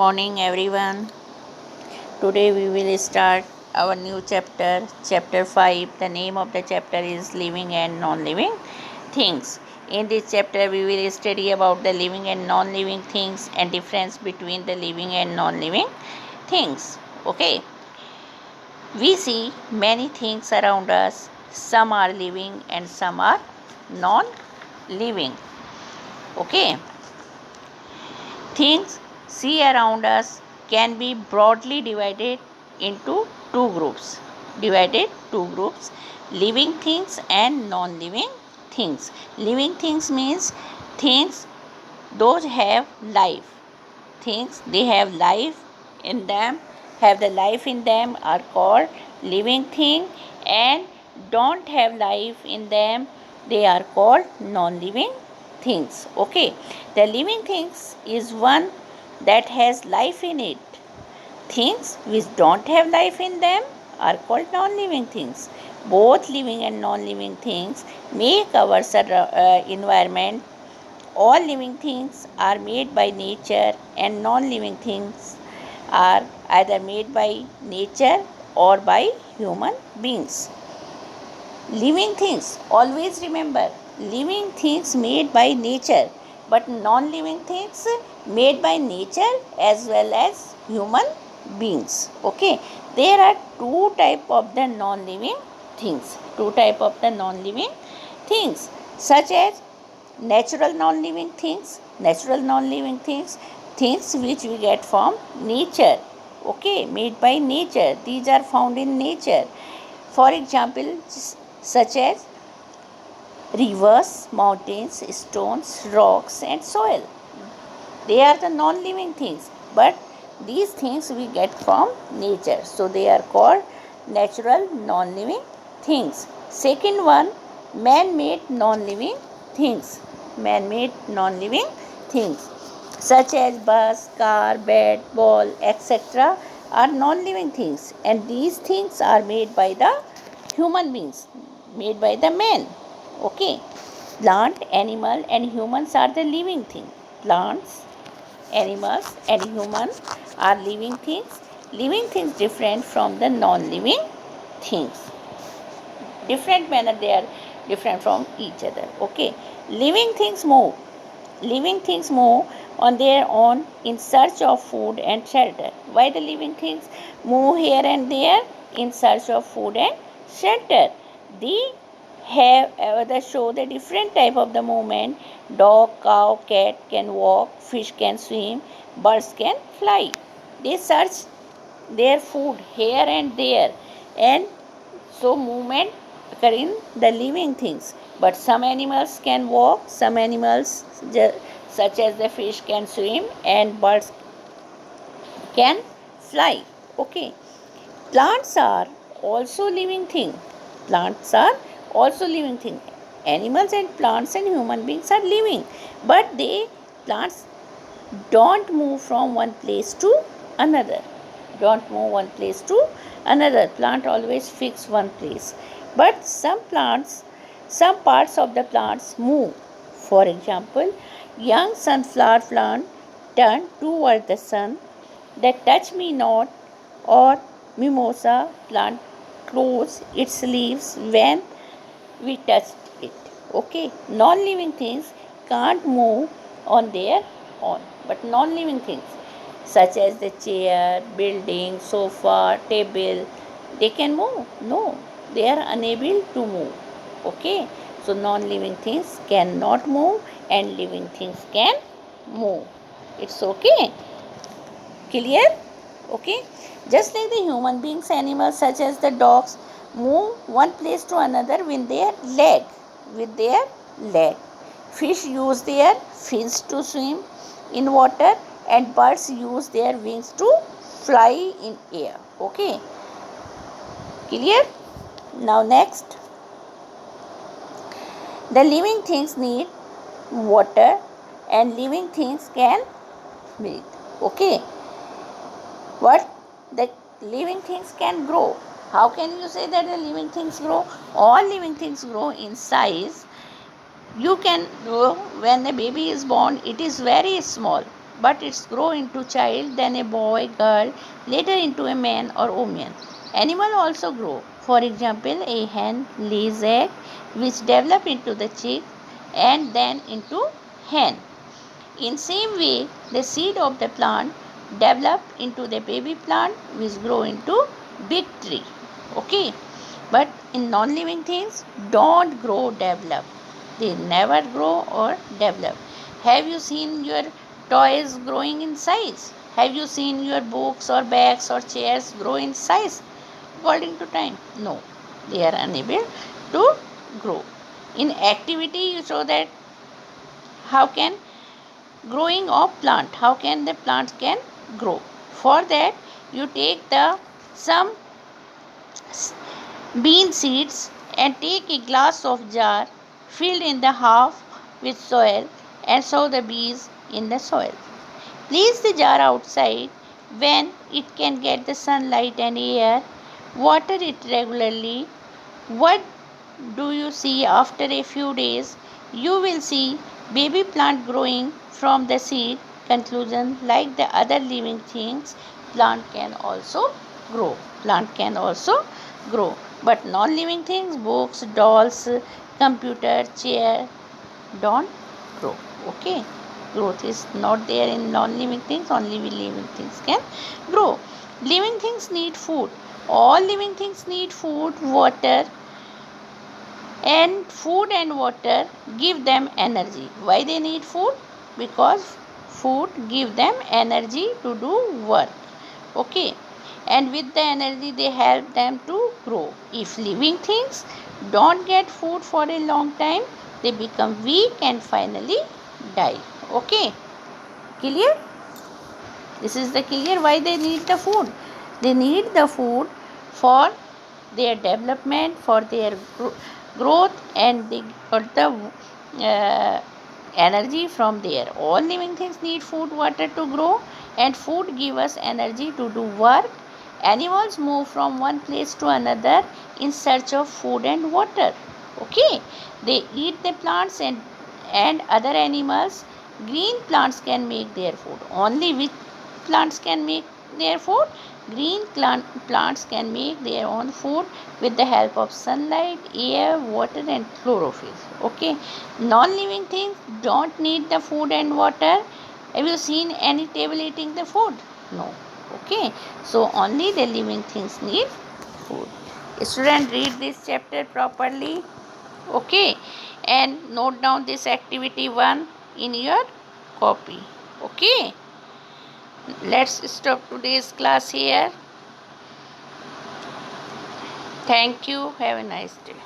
Morning everyone. Today we will start our new chapter, chapter 5. The name of the chapter is Living and Non-Living Things. In this chapter we will study about the living and non-living things and difference between the living and non-living things. Okay. We see many things around us. Some are living and some are non-living. Okay. Things see around us can be broadly divided into two groups. Living things and non-living things. Living things means things those have life. Things they have life in them, have the life in them are called living thing, and don't have life in them, they are called non-living things. Okay, the living things is one that has life in it. Things which don't have life in them are called non-living things. Both living and non-living things make our environment. All living things are made by nature, and non-living things are either made by nature or by human beings. Living things, always remember, living things made by nature, but non-living things made by nature as well as human beings. Okay, there are two type of the non-living things. Such as natural non-living things. Things which we get from nature. Okay, made by nature. These are found in nature. For example, such as rivers, mountains, stones, rocks, and soil. They are the non-living things, but these things we get from nature, so they are called natural non-living things. Second one, man-made non-living things. Such as bus, car, bed, ball, etc. are non-living things, and these things are made by the human beings, made by the man. Okay, plant, animal, and humans are the living thing. Plants, animals, and humans are living things. Living things different from the non-living things. Different manner they are different from each other. Okay, living things move. On their own in search of food and shelter. Why the living things move here and there in search of food and shelter? They they show the different type of the movement. Dog, cow, cat can walk, fish can swim, birds can fly. They search their food here and there, and so movement occur in the living things. But some animals can walk, some animals such as the fish can swim, and birds can fly. Okay, plants are also living thing. Animals and plants and human beings are living, but they plants don't move from one place to another. Plant always fix one place, but some parts of the plants move. For example, young sunflower plant turn toward the sun. The touch me not or mimosa plant close its leaves when we touch it. Okay, non-living things can't move on their own, but non-living things such as the chair, building, sofa, table, they can move. No, they are unable to move. Okay, so non-living things cannot move and living things can move. It's okay. Clear? Okay. Just like the human beings, animals such as the dogs move one place to another with their leg. Fish use their fins to swim in water, and birds use their wings to fly in air. Okay. Clear? Now next, the living things need water and living things can breathe. Okay. What? The living things can grow. How can you say that the living things grow? All living things grow in size. You can know when the baby is born, it is very small. but it's grow into child, then a boy, girl, later into a man or woman. Animal also grow. For example, a hen lays egg which develop into the chick and then into hen. In same way, the seed of the plant develop into the baby plant which grow into big tree. Okay. But in non-living things, don't grow, develop. They never grow or develop. Have you seen your toys growing in size? Have you seen your books or bags or chairs grow in size according to time? No, they are unable to grow. In activity, you show that how can growing of plant, how can the plant can grow. For that, you take the some bean seeds and take a glass of jar filled in the half with soil and sow the bees in the soil. Place the jar outside when it can get the sunlight and air. Water it regularly. What do you see after a few days? You will see baby plant growing from the seed. Conclusion, like the other living things, plant can also grow. Plant can also grow. But non-living things, books, dolls, computer, chair, don't grow. Okay. Growth is not there in non-living things, only living things can grow. Living things need food. All living things need food, water, and food and water give them energy. Why they need food? Because food give them energy to do work. Okay. And with the energy they help them to grow. If living things don't get food for a long time, they become weak and finally die. Okay. Clear? This is the clear why they need the food. They need the food for their development, for their growth, and they got the energy from there. All living things need food, water to grow, and food give us energy to do work. Animals move from one place to another in search of food and water. Okay, they eat the plants and other animals. Green plants can make their food. Only which plants can make their food? Green plants can make their own food with the help of sunlight, air, water, and chlorophyll. Okay, non-living things don't need the food and water. Have you seen any table eating the food? No. Okay, so only the living things need food. Student, read this chapter properly. Okay, and note down this activity 1 in your copy. Okay, let's stop today's class here. Thank you. Have a nice day.